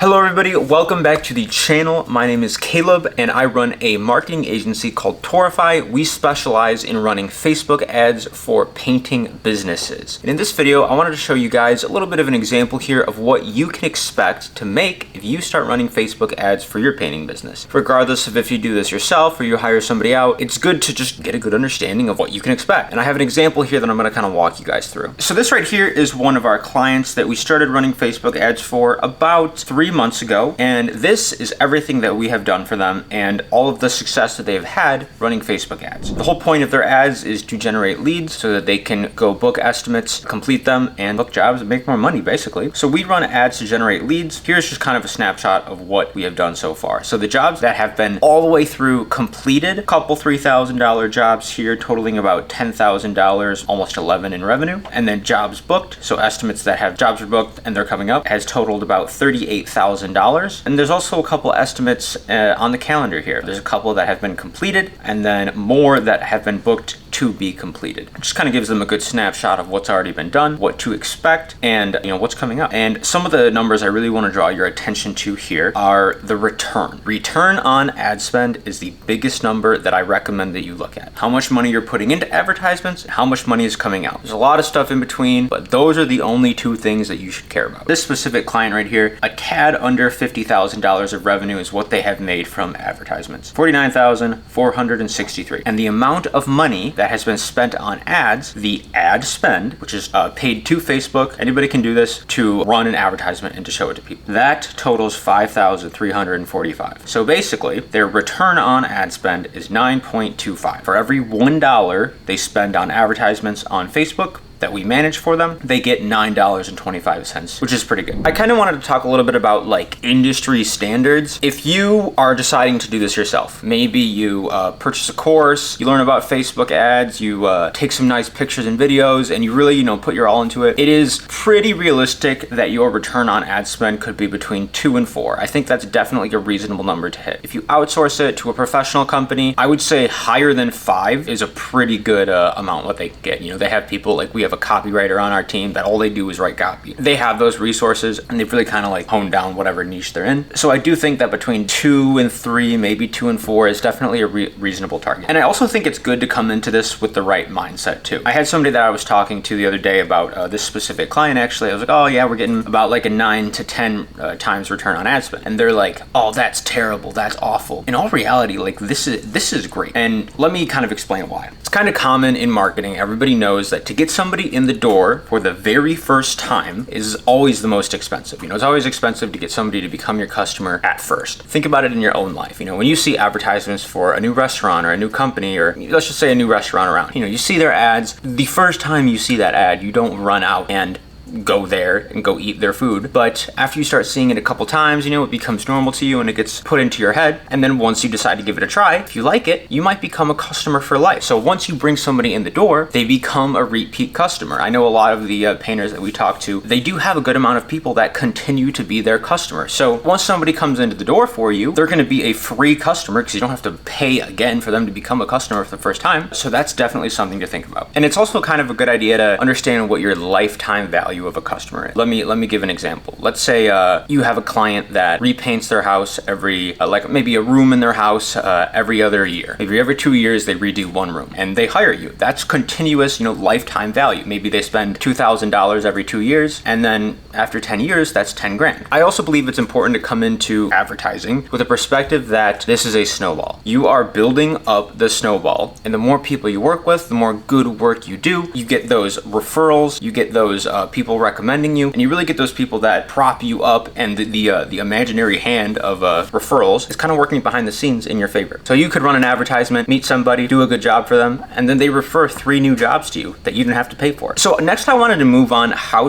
Hello everybody, welcome back to the channel. My name is Caleb and I run a marketing agency called Torify. We specialize in running Facebook ads for painting businesses. And in this video, I wanted to show you guys a little bit of an example here of what you can expect to make if you start running Facebook ads for your painting business. Regardless of if you do this yourself or you hire somebody out, it's good to just get a good understanding of what you can expect. And I have an example here that I'm gonna kind of walk you guys through. So this right here is one of our clients that we started running Facebook ads for about 3 months ago, and this is everything that we have done for them and all of the success that they've had running Facebook ads. The whole point of their ads is to generate leads so that they can go book estimates, complete them, and book jobs and make more money basically. So we run ads to generate leads. Here's just kind of a snapshot of what we have done so far. So the jobs that have been all the way through completed, a couple $3,000 jobs here totaling about $10,000, almost 11 in revenue, and then jobs booked, so estimates that have jobs are booked and they're coming up, has totaled about $38,000. And there's also a couple estimates on the calendar here. There's a couple that have been completed and then more that have been booked to be completed. It just kind of gives them a good snapshot of what's already been done, what to expect, and what's coming up. And some of the numbers I really want to draw your attention to here are the return. Return on ad spend is the biggest number that I recommend that you look at. How much money you're putting into advertisements, how much money is coming out. There's a lot of stuff in between, but those are the only two things that you should care about. This specific client right here, a tad under $50,000 of revenue is what they have made from advertisements. $49,463. And the amount of money that has been spent on ads, the ad spend, which is paid to Facebook, anybody can do this, to run an advertisement and to show it to people. That totals $5,345. So basically, their return on ad spend is 9.25. For every $1 they spend on advertisements on Facebook that we manage for them, they get $9.25, which is pretty good. I kind of wanted to talk a little bit about like industry standards. If you are deciding to do this yourself, maybe you purchase a course, you learn about Facebook ads, you take some nice pictures and videos, and you really, put your all into it. It is pretty realistic that your return on ad spend could be between 2 and 4. I think that's definitely a reasonable number to hit. If you outsource it to a professional company, I would say higher than 5 is a pretty good amount what they get. They have people like we have a copywriter on our team that all they do is write copy. They have those resources and they've really kind of like honed down whatever niche they're in. So I do think that between 2 and 3, maybe 2 and 4 is definitely a reasonable target. And I also think it's good to come into this with the right mindset too. I had somebody that I was talking to the other day about this specific client actually. I was like, oh yeah, we're getting about like a 9 to 10 times return on ad spend. And they're like, oh, that's terrible. That's awful. In all reality, like this is great. And let me kind of explain why. It's kind of common in marketing. Everybody knows that to get somebody in the door for the very first time is always the most expensive. It's always expensive to get somebody to become your customer at first. Think about it in your own life. When you see advertisements for a new restaurant or a new company, or let's just say a new restaurant around, you see their ads. The first time you see that ad, you don't run out and go there and go eat their food. But after you start seeing it a couple times, it becomes normal to you and it gets put into your head. And then once you decide to give it a try, if you like it, you might become a customer for life. So once you bring somebody in the door, they become a repeat customer. I know a lot of the painters that we talk to, they do have a good amount of people that continue to be their customer. So once somebody comes into the door for you, they're going to be a free customer because you don't have to pay again for them to become a customer for the first time. So that's definitely something to think about. And it's also kind of a good idea to understand what your lifetime value of a customer. Let me give an example. Let's say you have a client that repaints their house every like maybe a room in their house every other year. Maybe every 2 years they redo one room and they hire you. That's continuous, lifetime value. Maybe they spend $2,000 every 2 years, and then after 10 years, that's 10 grand. I also believe it's important to come into advertising with a perspective that this is a snowball. You are building up the snowball, and the more people you work with, the more good work you do. You get those referrals, you get those people recommending you, and you really get those people that prop you up, and the imaginary hand of referrals is kind of working behind the scenes in your favor. So you could run an advertisement, meet somebody, do a good job for them, and then they refer 3 new jobs to you that you didn't have to pay for. So next I wanted to move on a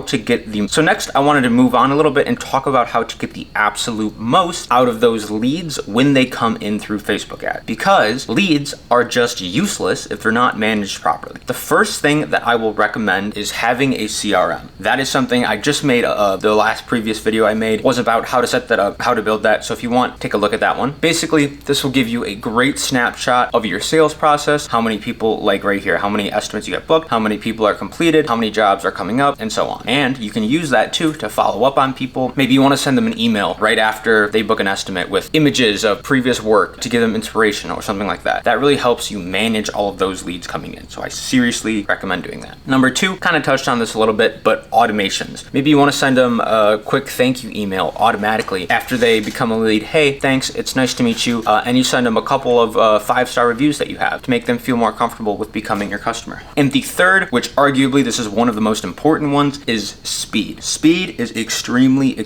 little bit and talk about how to get the absolute most out of those leads when they come in through Facebook ad, because leads are just useless if they're not managed properly. The first thing that I will recommend is having a CRM. that is something I just made. The last previous video I made was about how to set that up, how to build that. So if you want, take a look at that one. Basically, this will give you a great snapshot of your sales process, how many people, like right here, how many estimates you got booked, how many people are completed, how many jobs are coming up, and so on. And you can use that too to follow up on people. Maybe you want to send them an email right after they book an estimate with images of previous work to give them inspiration or something like that. That really helps you manage all of those leads coming in. So I seriously recommend doing that. Number two, kind of touched on this a little bit, but automations. Maybe you want to send them a quick thank you email automatically after they become a lead. Hey, thanks, it's nice to meet you. And you send them a couple of 5-star reviews that you have to make them feel more comfortable with becoming your customer. And the third, which arguably this is one of the most important ones, is speed. Speed is extremely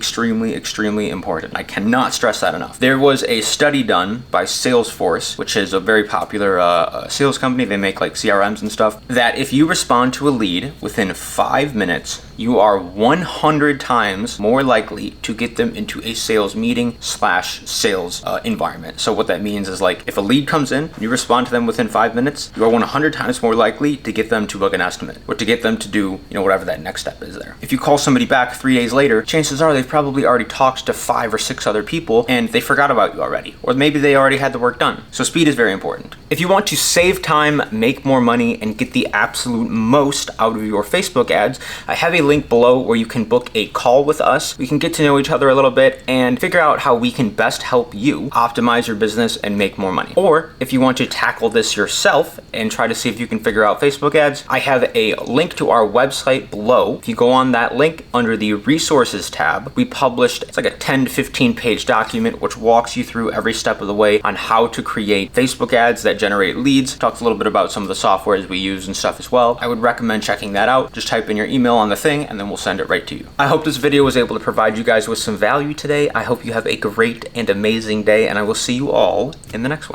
important. I cannot stress that enough. There was a study done by Salesforce, which is a very popular sales company. They make like CRMs and stuff, that if you respond to a lead within 5 minutes, you are 100 times more likely to get them into a sales meeting / sales environment. So what that means is, like, if a lead comes in, you respond to them within 5 minutes, you are 100 times more likely to get them to book an estimate or to get them to do, whatever that next step is there. If you call somebody back 3 days later, chances are they've probably already talked to 5 or 6 other people and they forgot about you already, or maybe they already had the work done. So speed is very important. If you want to save time, make more money, and get the absolute most out of your Facebook ads, I have a link below where you can book a call with us. We can get to know each other a little bit and figure out how we can best help you optimize your business and make more money. Or if you want to tackle this yourself and try to see if you can figure out Facebook ads, I have a link to our website below. If you go on that link under the resources tab, we published, it's like a 10 to 15 page document which walks you through every step of the way on how to create Facebook ads that generate leads. Talks a little bit about some of the softwares we use and stuff as well. I would recommend checking that out. Just type in your email on the thing and then we'll send it right to you. I hope this video was able to provide you guys with some value today. I hope you have a great and amazing day, and I will see you all in the next one.